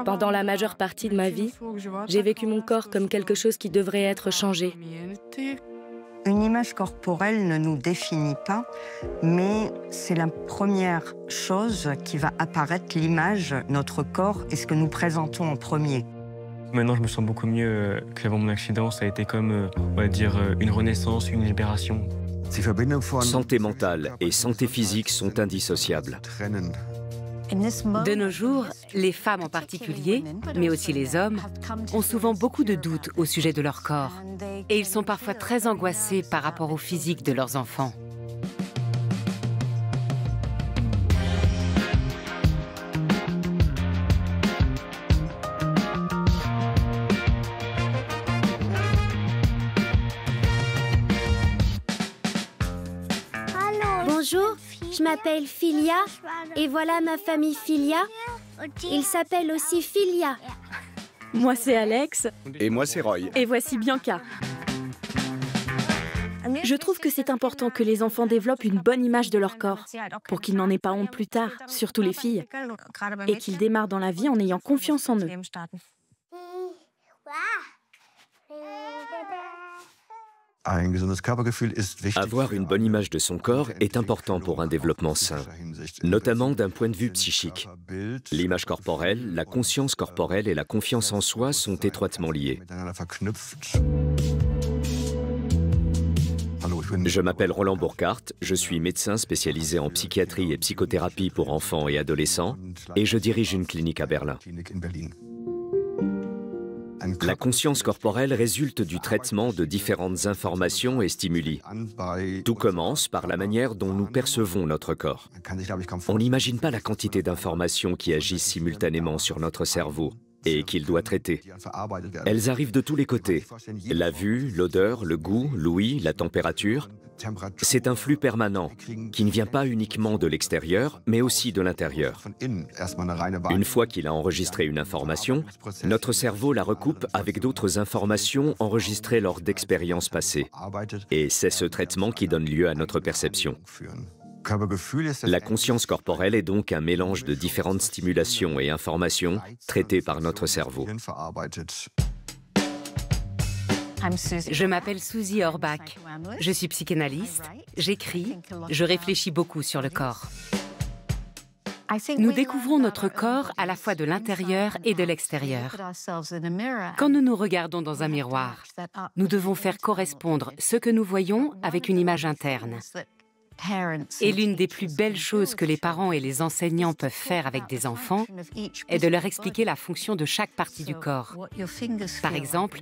Pendant la majeure partie de ma vie, j'ai vécu mon corps comme quelque chose qui devrait être changé. Une image corporelle ne nous définit pas, mais c'est la première chose qui va apparaître, l'image, notre corps et ce que nous présentons en premier. Maintenant, je me sens beaucoup mieux qu'avant mon accident. Ça a été comme, on va dire, une renaissance, une libération. Santé mentale et santé physique sont indissociables. De nos jours, les femmes en particulier, mais aussi les hommes, ont souvent beaucoup de doutes au sujet de leur corps. Et ils sont parfois très angoissés par rapport au physique de leurs enfants. Bonjour, je m'appelle Philia et voilà ma famille Philia. Ils s'appellent aussi Philia. Moi, c'est Alex. Et moi, c'est Roy. Et voici Bianca. Je trouve que c'est important que les enfants développent une bonne image de leur corps, pour qu'ils n'en aient pas honte plus tard, surtout les filles, et qu'ils démarrent dans la vie en ayant confiance en eux. Avoir une bonne image de son corps est important pour un développement sain, notamment d'un point de vue psychique. L'image corporelle, la conscience corporelle et la confiance en soi sont étroitement liées. Je m'appelle Roland Burkhardt, je suis médecin spécialisé en psychiatrie et psychothérapie pour enfants et adolescents et je dirige une clinique à Berlin. La conscience corporelle résulte du traitement de différentes informations et stimuli. Tout commence par la manière dont nous percevons notre corps. On n'imagine pas la quantité d'informations qui agissent simultanément sur notre cerveau et qu'il doit traiter. Elles arrivent de tous les côtés. La vue, l'odeur, le goût, l'ouïe, la température. C'est un flux permanent qui ne vient pas uniquement de l'extérieur, mais aussi de l'intérieur. Une fois qu'il a enregistré une information, notre cerveau la recoupe avec d'autres informations enregistrées lors d'expériences passées. Et c'est ce traitement qui donne lieu à notre perception. La conscience corporelle est donc un mélange de différentes stimulations et informations traitées par notre cerveau. Je m'appelle Susie Orbach. Je suis psychanalyste, j'écris, je réfléchis beaucoup sur le corps. Nous découvrons notre corps à la fois de l'intérieur et de l'extérieur. Quand nous nous regardons dans un miroir, nous devons faire correspondre ce que nous voyons avec une image interne. Et l'une des plus belles choses que les parents et les enseignants peuvent faire avec des enfants est de leur expliquer la fonction de chaque partie du corps. Par exemple,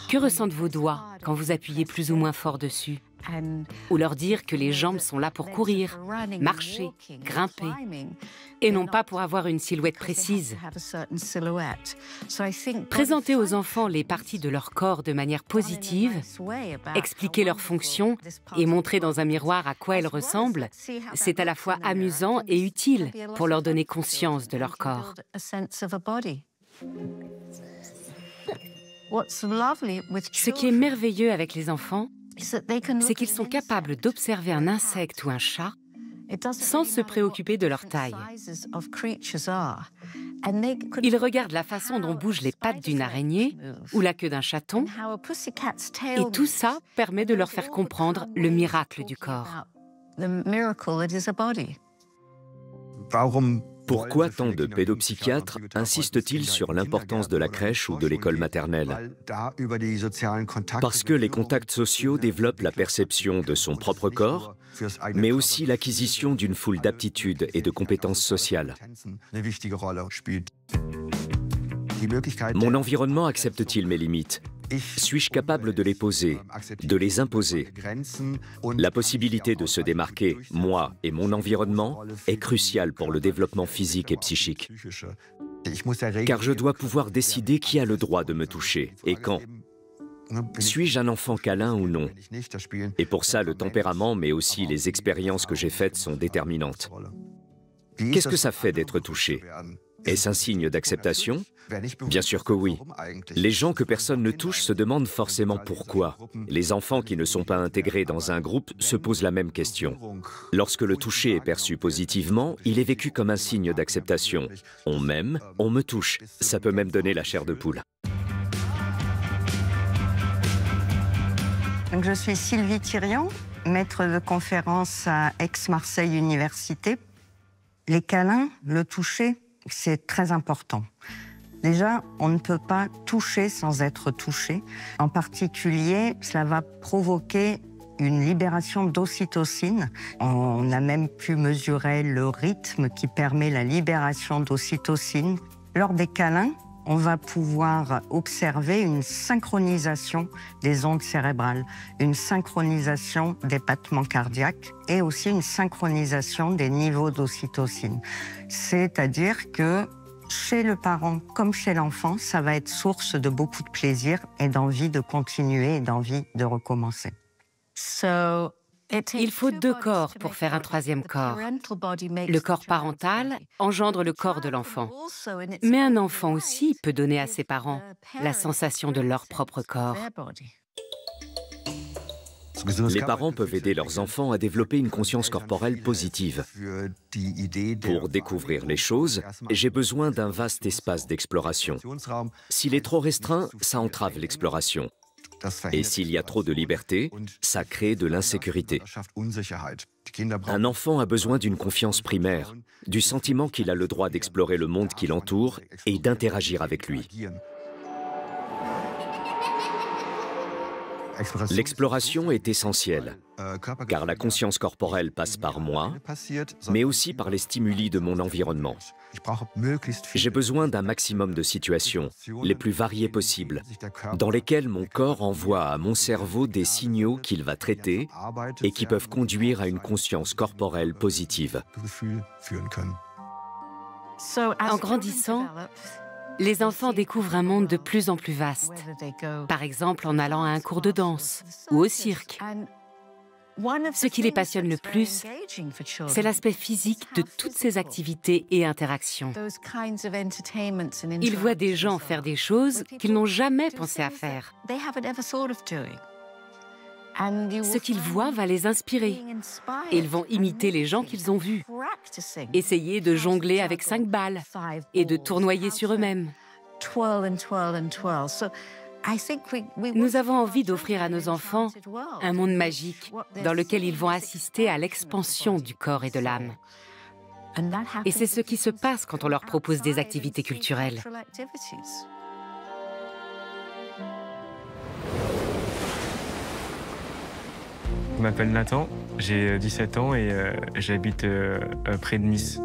que ressentent vos doigts quand vous appuyez plus ou moins fort dessus? Ou leur dire que les jambes sont là pour courir, marcher, grimper, et non pas pour avoir une silhouette précise. Présenter aux enfants les parties de leur corps de manière positive, expliquer leurs fonctions et montrer dans un miroir à quoi elles ressemblent, c'est à la fois amusant et utile pour leur donner conscience de leur corps. Ce qui est merveilleux avec les enfants, c'est qu'ils sont capables d'observer un insecte ou un chat sans se préoccuper de leur taille. Ils regardent la façon dont bougent les pattes d'une araignée ou la queue d'un chaton, et tout ça permet de leur faire comprendre le miracle du corps. Pourquoi tant de pédopsychiatres insistent-ils sur l'importance de la crèche ou de l'école maternelle? Parce que les contacts sociaux développent la perception de son propre corps, mais aussi l'acquisition d'une foule d'aptitudes et de compétences sociales. Mon environnement accepte-t-il mes limites? Suis-je capable de les poser, de les imposer? La possibilité de se démarquer, moi et mon environnement, est cruciale pour le développement physique et psychique. Car je dois pouvoir décider qui a le droit de me toucher et quand. Suis-je un enfant câlin ou non? Et pour ça, le tempérament, mais aussi les expériences que j'ai faites sont déterminantes. Qu'est-ce que ça fait d'être touché? Est-ce un signe d'acceptation? Bien sûr que oui. Les gens que personne ne touche se demandent forcément pourquoi. Les enfants qui ne sont pas intégrés dans un groupe se posent la même question. Lorsque le toucher est perçu positivement, il est vécu comme un signe d'acceptation. On m'aime, on me touche. Ça peut même donner la chair de poule. Donc, je suis Sylvie Thirion, maître de conférence à Aix-Marseille Université. Les câlins, le toucher, c'est très important. Déjà, on ne peut pas toucher sans être touché. En particulier, cela va provoquer une libération d'ocytocine. On a même pu mesurer le rythme qui permet la libération d'ocytocine. Lors des câlins, on va pouvoir observer une synchronisation des ondes cérébrales, une synchronisation des battements cardiaques et aussi une synchronisation des niveaux d'ocytocine. C'est-à-dire que chez le parent comme chez l'enfant, ça va être source de beaucoup de plaisir et d'envie de continuer et d'envie de recommencer. Il faut deux corps pour faire un troisième corps. Le corps parental engendre le corps de l'enfant. Mais un enfant aussi peut donner à ses parents la sensation de leur propre corps. Les parents peuvent aider leurs enfants à développer une conscience corporelle positive. Pour découvrir les choses, j'ai besoin d'un vaste espace d'exploration. S'il est trop restreint, ça entrave l'exploration. Et s'il y a trop de liberté, ça crée de l'insécurité. Un enfant a besoin d'une confiance primaire, du sentiment qu'il a le droit d'explorer le monde qui l'entoure et d'interagir avec lui. L'exploration est essentielle, car la conscience corporelle passe par moi, mais aussi par les stimuli de mon environnement. J'ai besoin d'un maximum de situations, les plus variées possibles, dans lesquelles mon corps envoie à mon cerveau des signaux qu'il va traiter et qui peuvent conduire à une conscience corporelle positive. En grandissant, les enfants découvrent un monde de plus en plus vaste, par exemple en allant à un cours de danse ou au cirque. Ce qui les passionne le plus, c'est l'aspect physique de toutes ces activités et interactions. Ils voient des gens faire des choses qu'ils n'ont jamais pensé à faire. Ce qu'ils voient va les inspirer. Et ils vont imiter les gens qu'ils ont vus, essayer de jongler avec 5 balles et de tournoyer sur eux-mêmes. Nous avons envie d'offrir à nos enfants un monde magique dans lequel ils vont assister à l'expansion du corps et de l'âme. Et c'est ce qui se passe quand on leur propose des activités culturelles. Je m'appelle Nathan, j'ai 17 ans et j'habite près de Nice.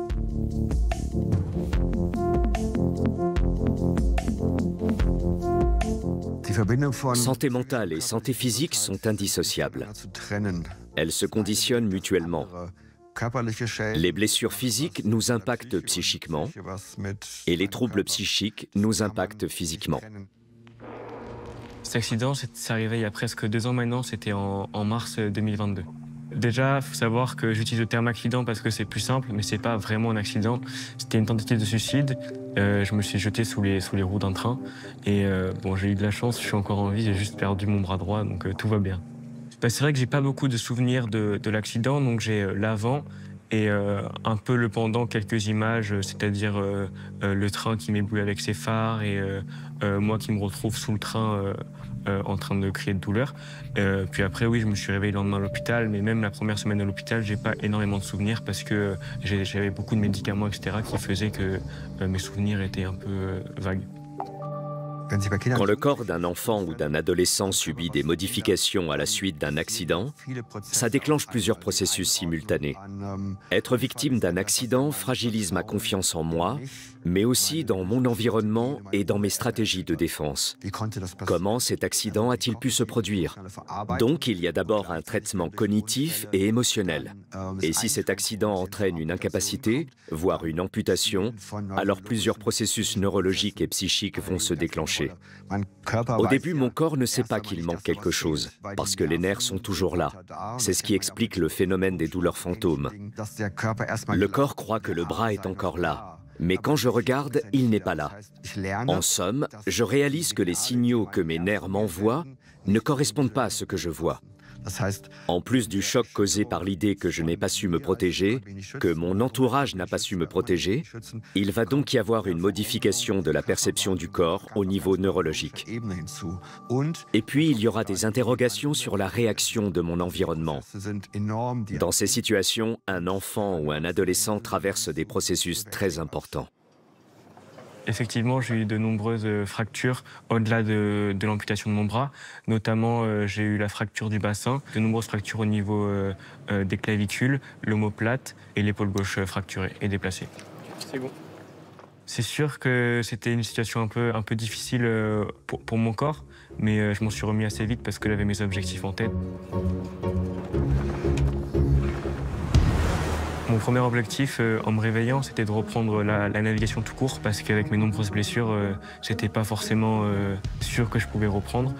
Santé mentale et santé physique sont indissociables. Elles se conditionnent mutuellement. Les blessures physiques nous impactent psychiquement et les troubles psychiques nous impactent physiquement. Cet accident, c'est arrivé il y a presque 2 ans maintenant, c'était en mars 2022. Déjà, il faut savoir que j'utilise le terme accident parce que c'est plus simple, mais c'est pas vraiment un accident. C'était une tentative de suicide. Je me suis jeté sous les roues d'un train. Et bon, j'ai eu de la chance, je suis encore en vie, j'ai juste perdu mon bras droit, donc tout va bien. C'est vrai que j'ai pas beaucoup de souvenirs de l'accident, donc j'ai l'avant et un peu le pendant, quelques images, c'est-à-dire le train qui m'éblouit avec ses phares et moi qui me retrouve sous le train en train de crier de douleur. Puis après, oui, je me suis réveillé le lendemain à l'hôpital, mais même la première semaine à l'hôpital, j'ai pas énormément de souvenirs parce que j'avais beaucoup de médicaments, etc., qui faisaient que mes souvenirs étaient un peu vagues. Quand le corps d'un enfant ou d'un adolescent subit des modifications à la suite d'un accident, ça déclenche plusieurs processus simultanés. Être victime d'un accident fragilise ma confiance en moi, mais aussi dans mon environnement et dans mes stratégies de défense. Comment cet accident a-t-il pu se produire? Donc, il y a d'abord un traitement cognitif et émotionnel. Et si cet accident entraîne une incapacité, voire une amputation, alors plusieurs processus neurologiques et psychiques vont se déclencher. Au début, mon corps ne sait pas qu'il manque quelque chose, parce que les nerfs sont toujours là. C'est ce qui explique le phénomène des douleurs fantômes. Le corps croit que le bras est encore là, Mais quand je regarde, il n'est pas là. En somme, je réalise que les signaux que mes nerfs m'envoient ne correspondent pas à ce que je vois. En plus du choc causé par l'idée que je n'ai pas su me protéger, que mon entourage n'a pas su me protéger, il va donc y avoir une modification de la perception du corps au niveau neurologique. Et puis, il y aura des interrogations sur la réaction de mon environnement. Dans ces situations, un enfant ou un adolescent traverse des processus très importants. Effectivement, j'ai eu de nombreuses fractures au-delà de l'amputation de mon bras. Notamment, j'ai eu la fracture du bassin, de nombreuses fractures au niveau des clavicules, l'omoplate et l'épaule gauche fracturée et déplacée. C'est bon. C'est sûr que c'était une situation un peu difficile pour mon corps, mais je m'en suis remis assez vite parce que j'avais mes objectifs en tête. Mon premier objectif en me réveillant, c'était de reprendre la navigation tout court parce qu'avec mes nombreuses blessures, j'étais pas forcément sûr que je pouvais reprendre.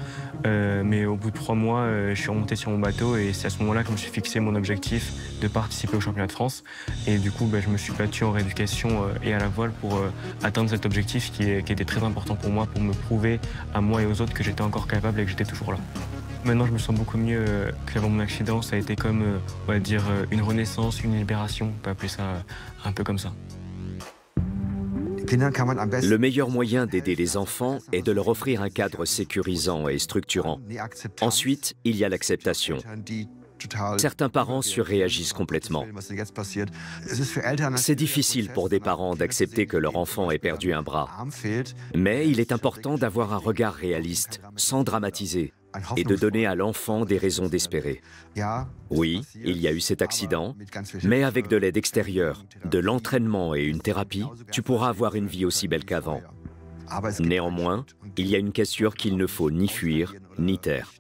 Mais au bout de 3 mois, je suis remonté sur mon bateau et c'est à ce moment-là que je me suis fixé mon objectif de participer au championnat de France. Et du coup, je me suis battu en rééducation et à la voile pour atteindre cet objectif qui était très important pour moi, pour me prouver à moi et aux autres que j'étais encore capable et que j'étais toujours là. Maintenant, je me sens beaucoup mieux qu'avant mon accident. Ça a été comme, on va dire, une renaissance, une libération. On peut appeler ça un peu comme ça. Le meilleur moyen d'aider les enfants est de leur offrir un cadre sécurisant et structurant. Ensuite, il y a l'acceptation. Certains parents surréagissent complètement. C'est difficile pour des parents d'accepter que leur enfant ait perdu un bras. Mais il est important d'avoir un regard réaliste, sans dramatiser, et de donner à l'enfant des raisons d'espérer. Oui, il y a eu cet accident, mais avec de l'aide extérieure, de l'entraînement et une thérapie, tu pourras avoir une vie aussi belle qu'avant. Néanmoins, il y a une cassure qu'il ne faut ni fuir, ni taire.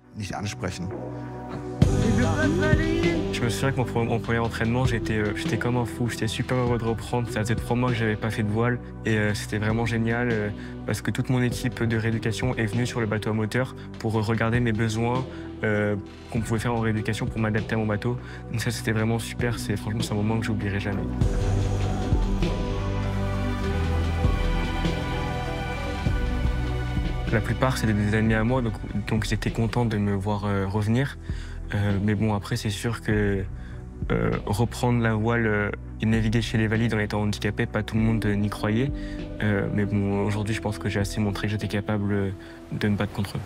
Je me souviens que mon premier entraînement, j'étais comme un fou, j'étais super heureux de reprendre. Ça faisait 3 mois que je n'avais pas fait de voile et c'était vraiment génial parce que toute mon équipe de rééducation est venue sur le bateau à moteur pour regarder mes besoins qu'on pouvait faire en rééducation pour m'adapter à mon bateau. Donc ça, c'était vraiment super, franchement, c'est un moment que j'oublierai jamais. La plupart, c'était des amis à moi, donc j'étais content de me voir revenir. Mais bon, après, c'est sûr que reprendre la voile et naviguer chez les valides en étant handicapé, pas tout le monde n'y croyait. Mais bon, aujourd'hui, je pense que j'ai assez montré que j'étais capable de me battre contre eux.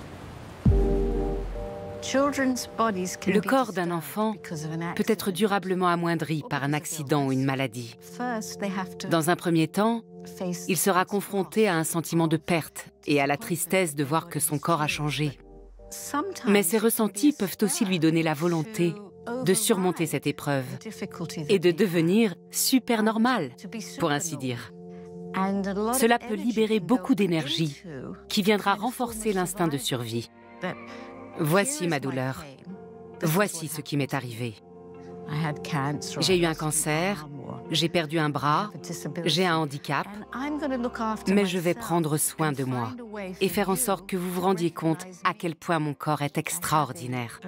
Le corps d'un enfant peut être durablement amoindri par un accident ou une maladie. Dans un premier temps, il sera confronté à un sentiment de perte et à la tristesse de voir que son corps a changé. Mais ces ressentis peuvent aussi lui donner la volonté de surmonter cette épreuve et de devenir super normal, pour ainsi dire. Cela peut libérer beaucoup d'énergie qui viendra renforcer l'instinct de survie. Voici ma douleur. Voici ce qui m'est arrivé. J'ai eu un cancer, j'ai perdu un bras, j'ai un handicap, mais je vais prendre soin de moi et faire en sorte que vous vous rendiez compte à quel point mon corps est extraordinaire.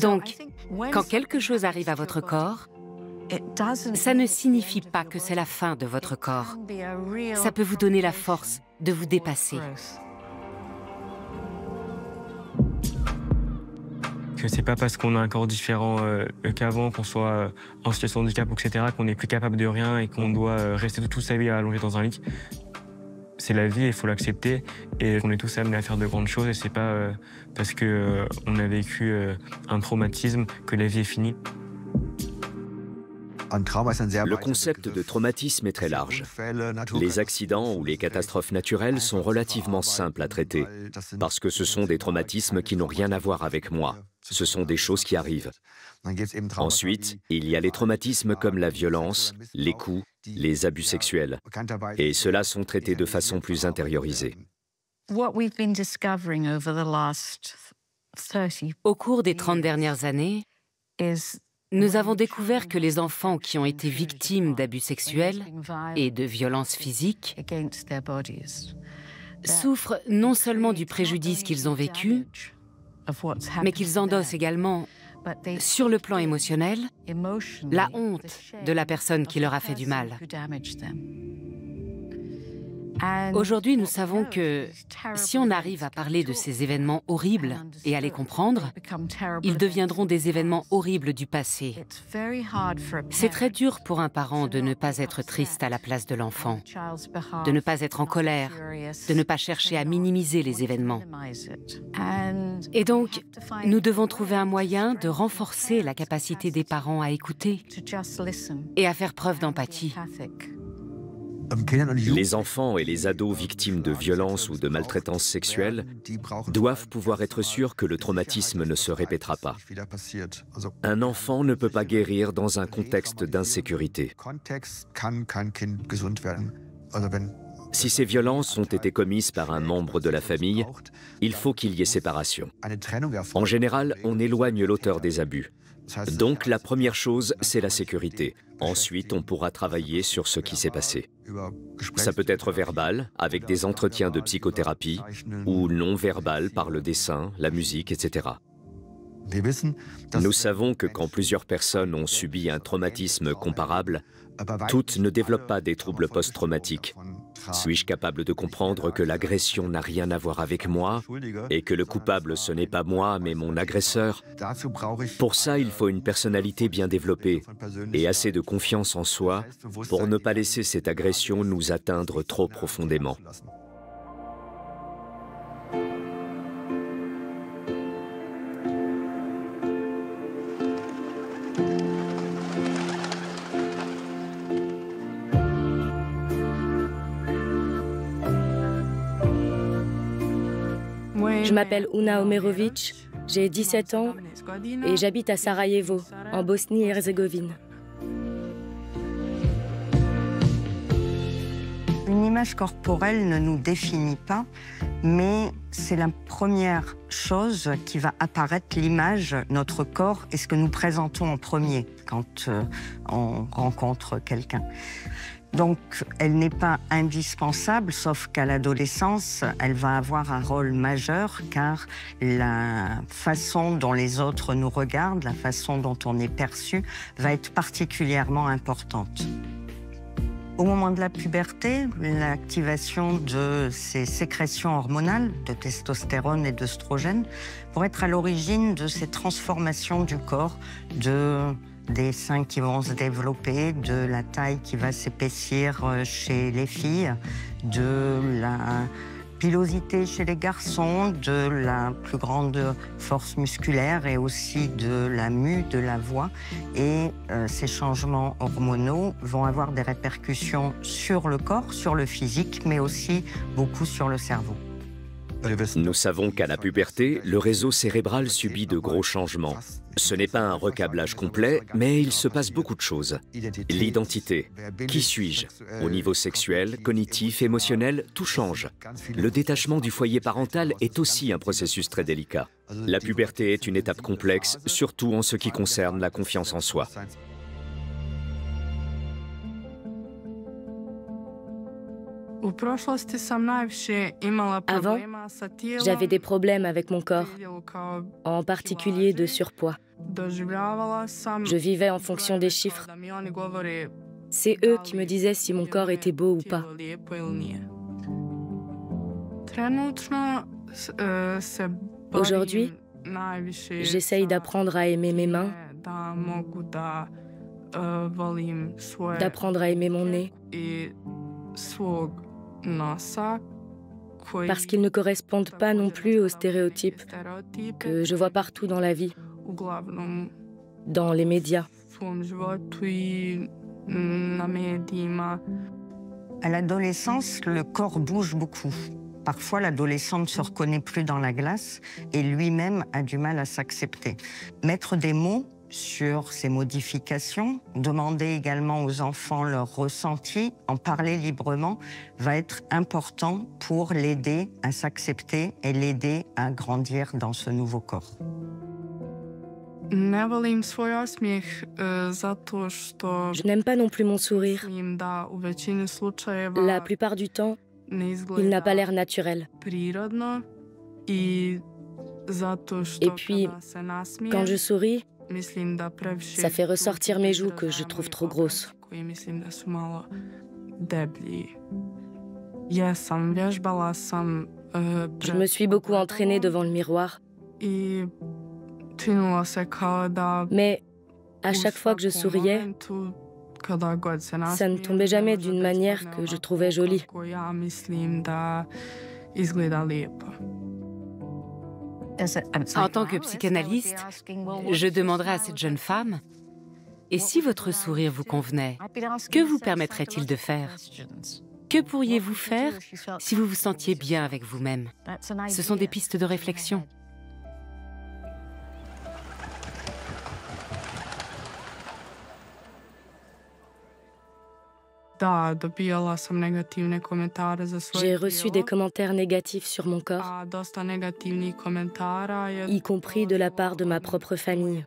Donc, quand quelque chose arrive à votre corps, ça ne signifie pas que c'est la fin de votre corps. Ça peut vous donner la force de vous dépasser. Que c'est pas parce qu'on a un corps différent qu'avant, qu'on soit en situation de handicap, etc., qu'on n'est plus capable de rien et qu'on doit rester toute sa vie allongé dans un lit. C'est la vie, il faut l'accepter et on est tous amenés à faire de grandes choses et c'est pas parce qu'on a vécu un traumatisme que la vie est finie. Le concept de traumatisme est très large. Les accidents ou les catastrophes naturelles sont relativement simples à traiter, parce que ce sont des traumatismes qui n'ont rien à voir avec moi. Ce sont des choses qui arrivent. Ensuite, il y a les traumatismes comme la violence, les coups, les abus sexuels. Et ceux-là sont traités de façon plus intériorisée. Au cours des 30 dernières années, nous avons découvert que les enfants qui ont été victimes d'abus sexuels et de violences physiques souffrent non seulement du préjudice qu'ils ont vécu, mais qu'ils endossent également Sur le plan émotionnel, la honte de la personne qui leur a fait du mal. Aujourd'hui, nous savons que si on arrive à parler de ces événements horribles et à les comprendre, ils deviendront des événements horribles du passé. C'est très dur pour un parent de ne pas être triste à la place de l'enfant, de ne pas être en colère, de ne pas chercher à minimiser les événements. Et donc, nous devons trouver un moyen de renforcer la capacité des parents à écouter et à faire preuve d'empathie. Les enfants et les ados victimes de violences ou de maltraitance sexuelle doivent pouvoir être sûrs que le traumatisme ne se répétera pas. Un enfant ne peut pas guérir dans un contexte d'insécurité. Si ces violences ont été commises par un membre de la famille, il faut qu'il y ait séparation. En général, on éloigne l'auteur des abus. Donc la première chose, c'est la sécurité. Ensuite, on pourra travailler sur ce qui s'est passé. Ça peut être verbal, avec des entretiens de psychothérapie, ou non verbal par le dessin, la musique, etc. Nous savons que quand plusieurs personnes ont subi un traumatisme comparable, toutes ne développent pas des troubles post-traumatiques. Suis-je capable de comprendre que l'agression n'a rien à voir avec moi et que le coupable ce n'est pas moi mais mon agresseur? Pour ça, il faut une personnalité bien développée et assez de confiance en soi pour ne pas laisser cette agression nous atteindre trop profondément. Je m'appelle Una Omerovic, j'ai 17 ans et j'habite à Sarajevo, en Bosnie-Herzégovine. Une image corporelle ne nous définit pas, mais c'est la première chose qui va apparaître, l'image, notre corps, et ce que nous présentons en premier quand on rencontre quelqu'un. Donc, elle n'est pas indispensable, sauf qu'à l'adolescence, elle va avoir un rôle majeur, car la façon dont les autres nous regardent, la façon dont on est perçu, va être particulièrement importante. Au moment de la puberté, l'activation de ces sécrétions hormonales, de testostérone et d'œstrogène, pourrait être à l'origine de ces transformations du corps, des seins qui vont se développer, de la taille qui va s'épaissir chez les filles, de la pilosité chez les garçons, de la plus grande force musculaire et aussi de la mue de la voix. Et ces changements hormonaux vont avoir des répercussions sur le corps, sur le physique, mais aussi beaucoup sur le cerveau. Nous savons qu'à la puberté, le réseau cérébral subit de gros changements. Ce n'est pas un recablage complet, mais il se passe beaucoup de choses. L'identité. Qui suis-je? Au niveau sexuel, cognitif, émotionnel, tout change. Le détachement du foyer parental est aussi un processus très délicat. La puberté est une étape complexe, surtout en ce qui concerne la confiance en soi. Avant, j'avais des problèmes avec mon corps, en particulier de surpoids. Je vivais en fonction des chiffres. C'est eux qui me disaient si mon corps était beau ou pas. Aujourd'hui, j'essaye d'apprendre à aimer mes mains, d'apprendre à aimer mon nez, parce qu'ils ne correspondent pas non plus aux stéréotypes que je vois partout dans la vie, dans les médias. À l'adolescence, le corps bouge beaucoup. Parfois, l'adolescent ne se reconnaît plus dans la glace et lui-même a du mal à s'accepter. Mettre des mots sur ces modifications, demander également aux enfants leurs ressentis, en parler librement, va être important pour l'aider à s'accepter et l'aider à grandir dans ce nouveau corps. Je n'aime pas non plus mon sourire. La plupart du temps, il n'a pas l'air naturel. Et puis, quand je souris, Ça fait ressortir mes joues que je trouve trop grosses. Je me suis beaucoup entraînée devant le miroir. Mais à chaque fois que je souriais, ça ne tombait jamais d'une manière que je trouvais jolie. En tant que psychanalyste, je demanderai à cette jeune femme, et si votre sourire vous convenait, que vous permettrait-il de faire? Que pourriez-vous faire si vous vous sentiez bien avec vous-même? Ce sont des pistes de réflexion. J'ai reçu des commentaires négatifs sur mon corps, y compris de la part de ma propre famille.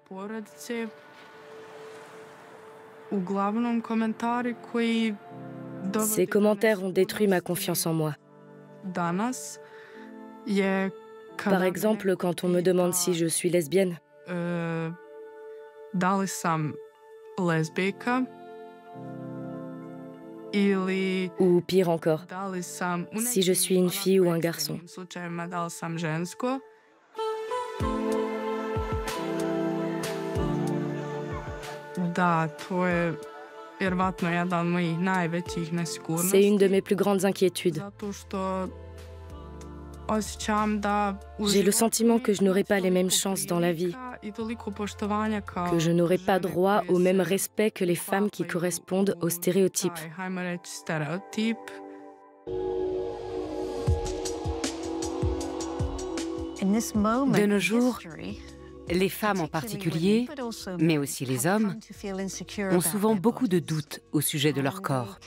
Ces commentaires ont détruit ma confiance en moi. Par exemple, quand on me demande si je suis lesbienne. Ou pire encore, si je suis une fille ou un garçon. C'est une de mes plus grandes inquiétudes. J'ai le sentiment que je n'aurai pas les mêmes chances dans la vie, que je n'aurai pas droit au même respect que les femmes qui correspondent aux stéréotypes. De nos jours, les femmes en particulier, mais aussi les hommes, ont souvent beaucoup de doutes au sujet de leur corps.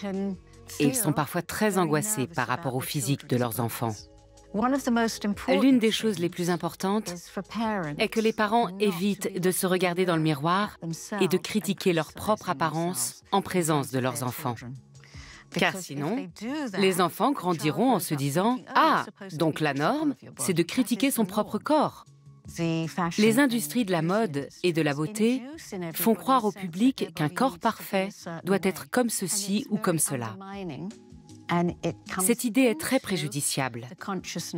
Et ils sont parfois très angoissés par rapport au physique de leurs enfants. L'une des choses les plus importantes est que les parents évitent de se regarder dans le miroir et de critiquer leur propre apparence en présence de leurs enfants. Car sinon, les enfants grandiront en se disant « Ah, donc la norme, c'est de critiquer son propre corps ». Les industries de la mode et de la beauté font croire au public qu'un corps parfait doit être comme ceci ou comme cela. Cette idée est très préjudiciable,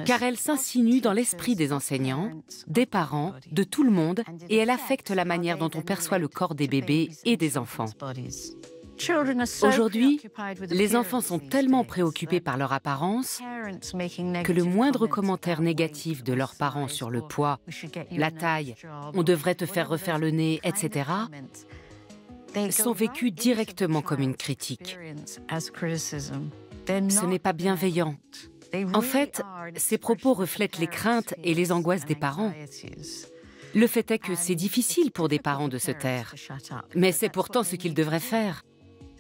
car elle s'insinue dans l'esprit des enseignants, des parents, de tout le monde, et elle affecte la manière dont on perçoit le corps des bébés et des enfants. Aujourd'hui, les enfants sont tellement préoccupés par leur apparence que le moindre commentaire négatif de leurs parents sur le poids, la taille, on devrait te faire refaire le nez, etc., sont vécus directement comme une critique. Ce n'est pas bienveillant. En fait, ces propos reflètent les craintes et les angoisses des parents. Le fait est que c'est difficile pour des parents de se taire, mais c'est pourtant ce qu'ils devraient faire.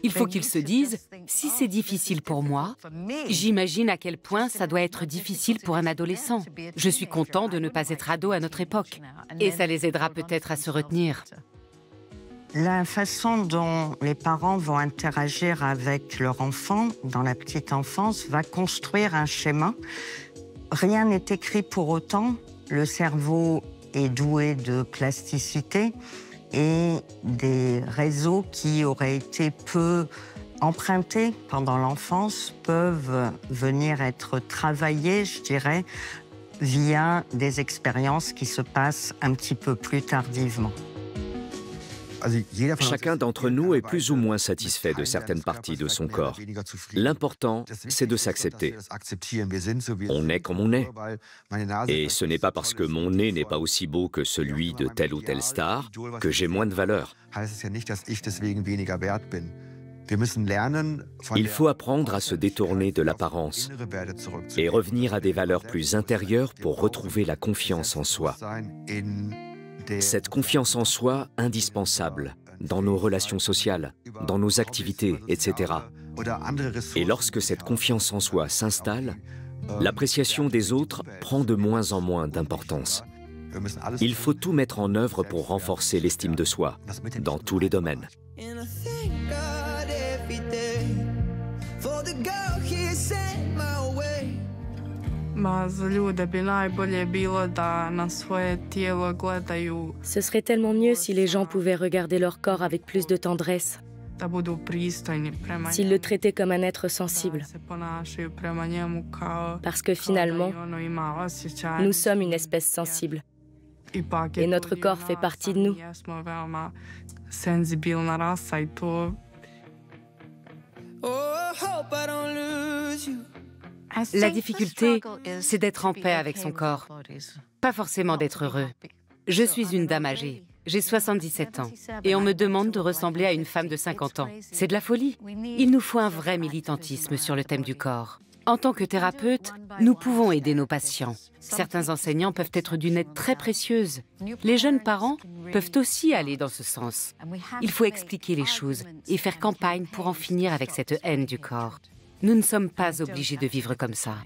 Il faut qu'ils se disent, si c'est difficile pour moi, j'imagine à quel point ça doit être difficile pour un adolescent. Je suis content de ne pas être ado à notre époque. Et ça les aidera peut-être à se retenir. La façon dont les parents vont interagir avec leur enfant dans la petite enfance va construire un schéma. Rien n'est écrit pour autant. Le cerveau est doué de plasticité et des réseaux qui auraient été peu empruntés pendant l'enfance peuvent venir être travaillés, je dirais, via des expériences qui se passent un petit peu plus tardivement. Chacun d'entre nous est plus ou moins satisfait de certaines parties de son corps. L'important, c'est de s'accepter. On est comme on est. Et ce n'est pas parce que mon nez n'est pas aussi beau que celui de telle ou telle star que j'ai moins de valeur. Il faut apprendre à se détourner de l'apparence et revenir à des valeurs plus intérieures pour retrouver la confiance en soi. Cette confiance en soi indispensable dans nos relations sociales, dans nos activités, etc. Et lorsque cette confiance en soi s'installe, l'appréciation des autres prend de moins en moins d'importance. Il faut tout mettre en œuvre pour renforcer l'estime de soi, dans tous les domaines. Ce serait tellement mieux si les gens pouvaient regarder leur corps avec plus de tendresse, s'ils le traitaient comme un être sensible. Parce que finalement, nous sommes une espèce sensible. Et notre corps fait partie de nous. La difficulté, c'est d'être en paix avec son corps, pas forcément d'être heureux. Je suis une dame âgée, j'ai 77 ans, et on me demande de ressembler à une femme de 50 ans. C'est de la folie. Il nous faut un vrai militantisme sur le thème du corps. En tant que thérapeute, nous pouvons aider nos patients. Certains enseignants peuvent être d'une aide très précieuse. Les jeunes parents peuvent aussi aller dans ce sens. Il faut expliquer les choses et faire campagne pour en finir avec cette haine du corps. Nous ne sommes pas obligés de vivre comme ça.